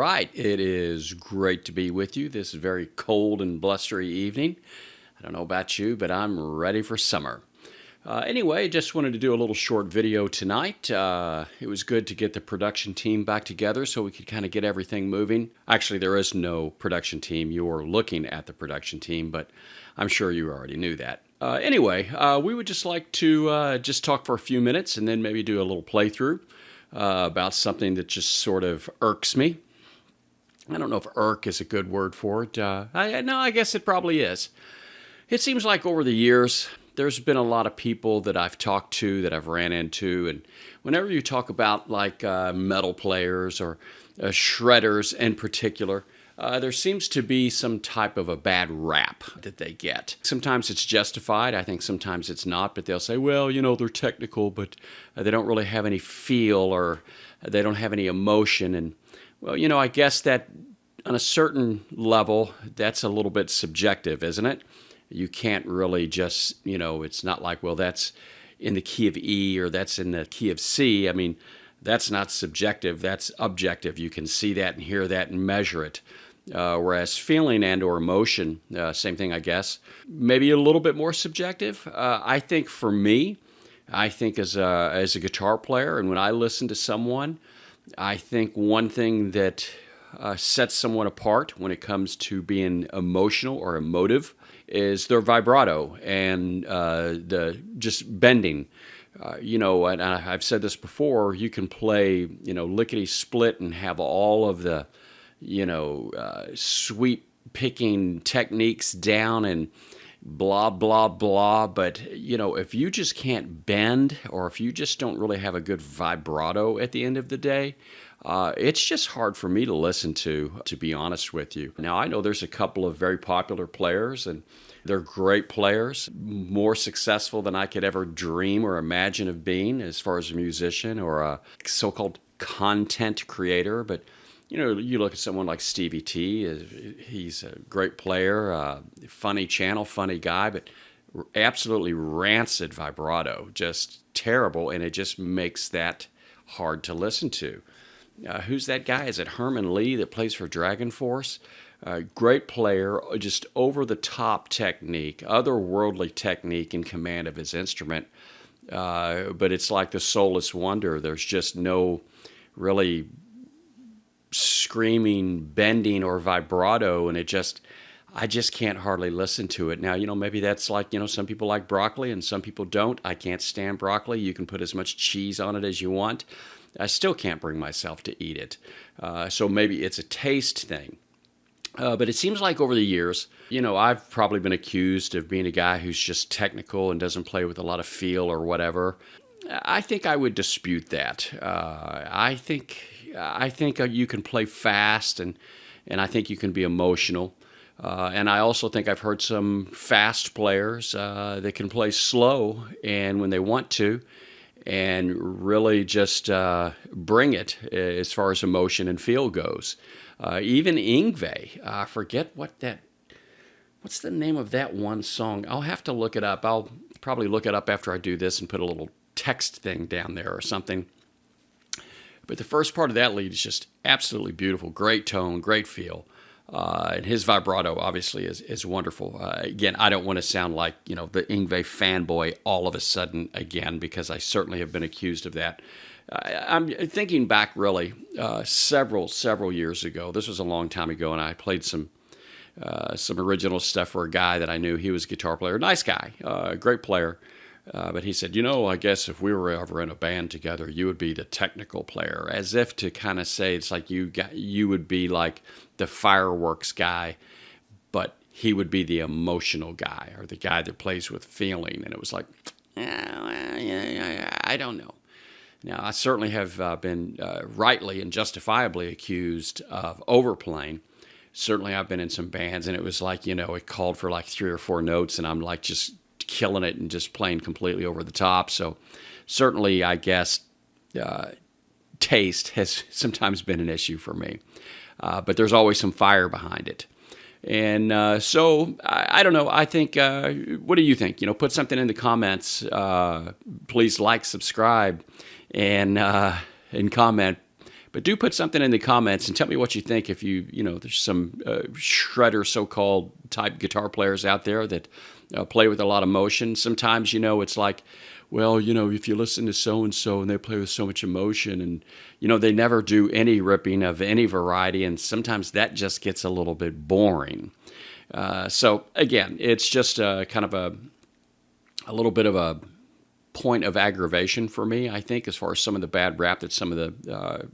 right, it is great to be with you this very cold and blustery evening. I don't know about you, but I'm ready for summer. Anyway, just wanted to do a little short video tonight. It was good to get the production team back together so we could kind of get everything moving. Actually, there is no production team. You're looking at the production team, but I'm sure you already knew that. Anyway, we would just like to just talk for a few minutes and then maybe do a little playthrough about something that just sort of irks me. I don't know if irk is a good word for it. I guess it probably is. It seems like over the years, there's been a lot of people that I've talked to, that I've ran into, and whenever you talk about like metal players or shredders in particular, there seems to be some type of a bad rap that they get. Sometimes it's justified. I think sometimes it's not, but they'll say, well, you know, they're technical, but they don't really have any feel or they don't have any emotion. And, well, you know, I guess that on a certain level, that's a little bit subjective, isn't it? You can't really just, you know, it's not like, well, that's in the key of E or that's in the key of C. I mean, that's not subjective, that's objective. You can see that and hear that and measure it. Whereas feeling and or emotion, same thing, I guess, maybe a little bit more subjective. I think for me, I think as a guitar player, and when I listen to someone, I think one thing that sets someone apart when it comes to being emotional or emotive is their vibrato and the just bending. You know, and I've said this before, you can play, you know, lickety-split and have all of the, you know, sweep picking techniques down and blah, blah, blah. But, you know, if you just can't bend or if you just don't really have a good vibrato at the end of the day, it's just hard for me to listen to be honest with you. Now, I know there's a couple of very popular players, and they're great players, more successful than I could ever dream or imagine of being as far as a musician or a so-called content creator. But, you know, you look at someone like Stevie T, he's a great player, funny channel, funny guy, but absolutely rancid vibrato, just terrible, and it just makes that hard to listen to. Who's that guy? Is it Herman Lee that plays for Dragon Force? Great player, just over-the-top technique, otherworldly technique in command of his instrument. But it's like the soulless wonder. There's just no really screaming, bending, or vibrato, and I just can't hardly listen to it. Now, you know, maybe that's like, you know, some people like broccoli and some people don't. I can't stand broccoli. You can put as much cheese on it as you want. I still can't bring myself to eat it. So maybe it's a taste thing. But it seems like over the years, you know, I've probably been accused of being a guy who's just technical and doesn't play with a lot of feel or whatever. I think I would dispute that. I think you can play fast, and I think you can be emotional. And I also think I've heard some fast players that can play slow and when they want to, and really just bring it as far as emotion and feel goes. Even Yngwie, I forget what's the name of that one song? I'll have to look it up. I'll probably look it up after I do this and put a little text thing down there or something. But the first part of that lead is just absolutely beautiful. Great tone, great feel. And his vibrato obviously is wonderful. Again, I don't want to sound like, you know, the Yngwie fanboy all of a sudden again, because I certainly have been accused of that. I'm thinking back really several years ago. This was a long time ago, and I played some original stuff for a guy that I knew. He was a guitar player, nice guy, great player. But he said, you know, I guess if we were ever in a band together, you would be the technical player, as if to kind of say it's like you would be like the fireworks guy, but he would be the emotional guy or the guy that plays with feeling. And it was like, I don't know. Now, I certainly have been rightly and justifiably accused of overplaying. Certainly, I've been in some bands, and it was like, you know, it called for like 3 or 4 notes, and I'm like just killing it and just playing completely over the top. So certainly, I guess, taste has sometimes been an issue for me. But there's always some fire behind it. And so, I don't know. I think, what do you think? You know, put something in the comments. Please like, subscribe, and comment. But do put something in the comments and tell me what you think. If there's some shredder so-called type guitar players out there that play with a lot of emotion. Sometimes, it's like, well, if you listen to so-and-so and they play with so much emotion and, they never do any ripping of any variety. And sometimes that just gets a little bit boring. So again, it's just kind of a little bit of a point of aggravation for me, I think, as far as some of the bad rap that some of the,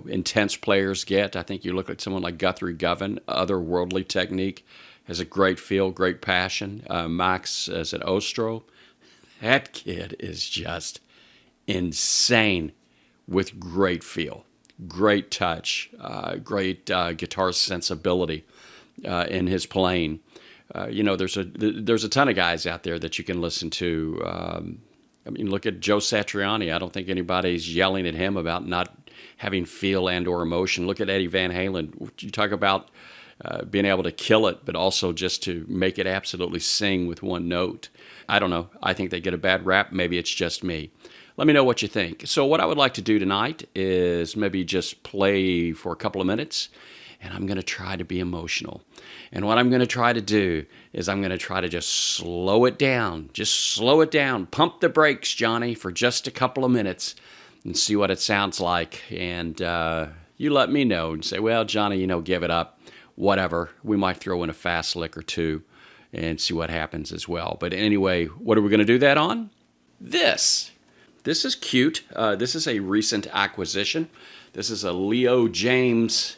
intense players get. I think you look at someone like Guthrie Govan, otherworldly technique, has a great feel, great passion. Max is at Ostro. That kid is just insane with great feel, great touch, great guitar sensibility in his playing. There's a ton of guys out there that you can listen to. Look at Joe Satriani. I don't think anybody's yelling at him about not having feel and or emotion. Look at Eddie Van Halen. You talk about being able to kill it, but also just to make it absolutely sing with one note. I don't know. I think they get a bad rap. Maybe it's just me. Let me know what you think. So what I would like to do tonight is maybe just play for a couple of minutes, and I'm going to try to be emotional. And what I'm going to try to do is I'm going to try to just slow it down. Just slow it down. Pump the brakes, Johnny, for just a couple of minutes and see what it sounds like. And you let me know and say, well, Johnny, give it up. Whatever. We might throw in a fast lick or two and see what happens as well. But anyway, what are we going to do that on? This is cute. This is a recent acquisition. This is a Leo Jaymes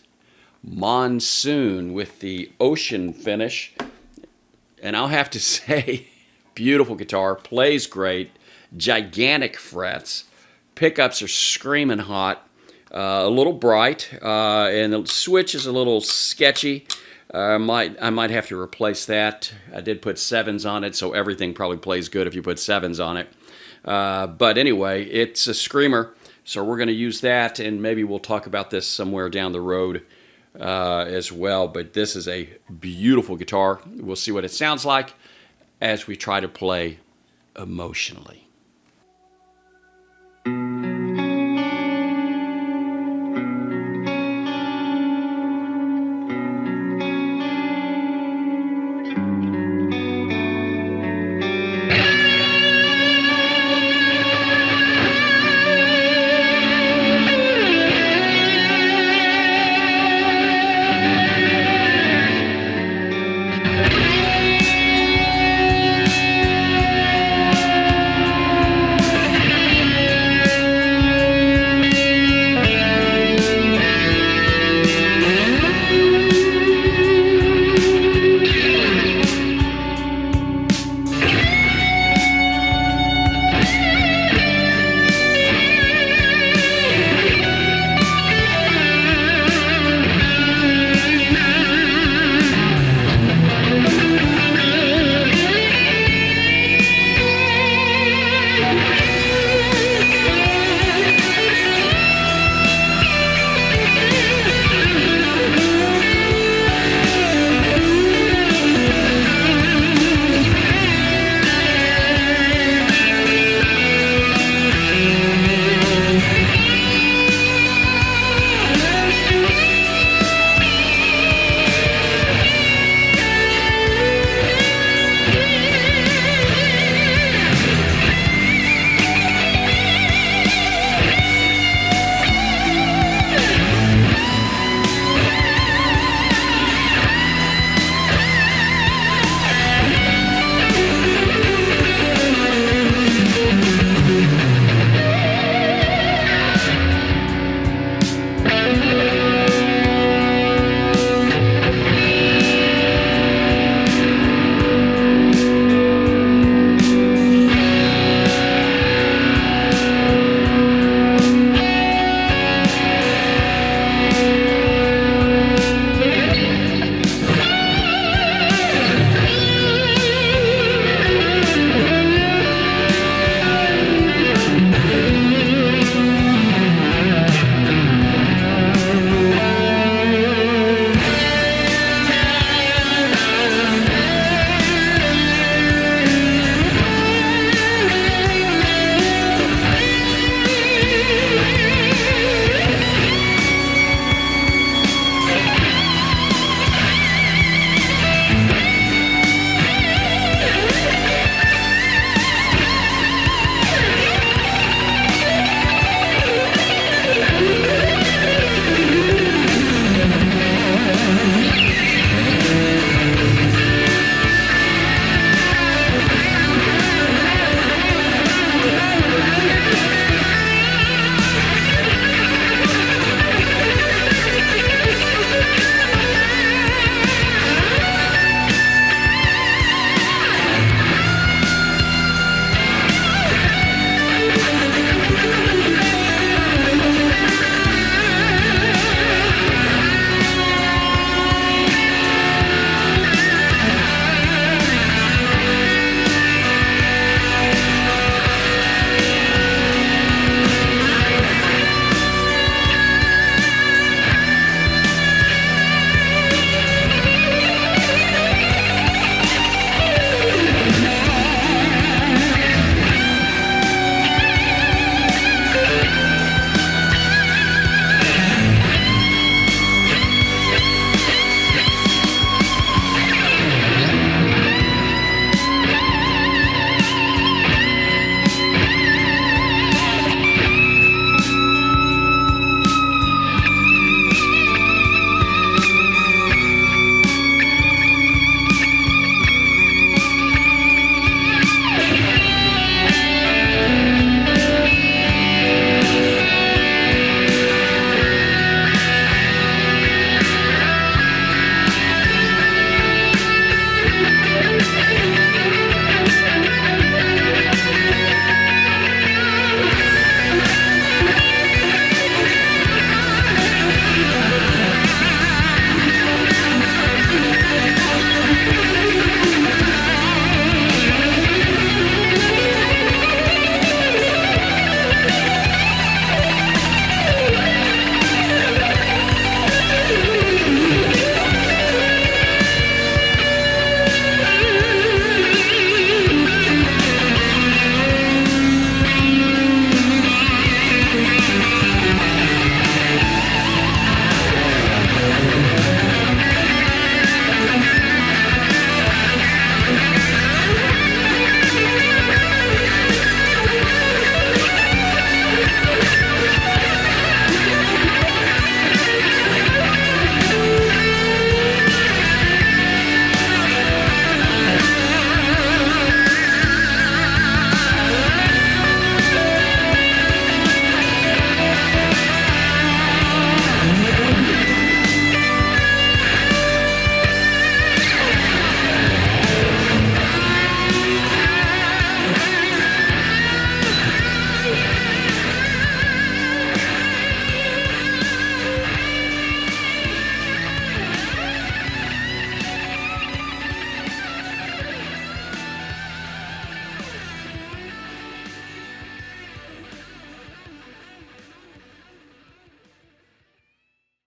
Monsoon with the ocean finish. And I'll have to say, beautiful guitar, plays great, gigantic frets, pickups are screaming hot, a little bright, and the switch is a little sketchy. I might have to replace that. I did put 7s on it, so everything probably plays good if you put 7s on it. But anyway, it's a screamer, so we're going to use that, and maybe we'll talk about this somewhere down the road as well. But this is a beautiful guitar. We'll see what it sounds like as we try to play emotionally.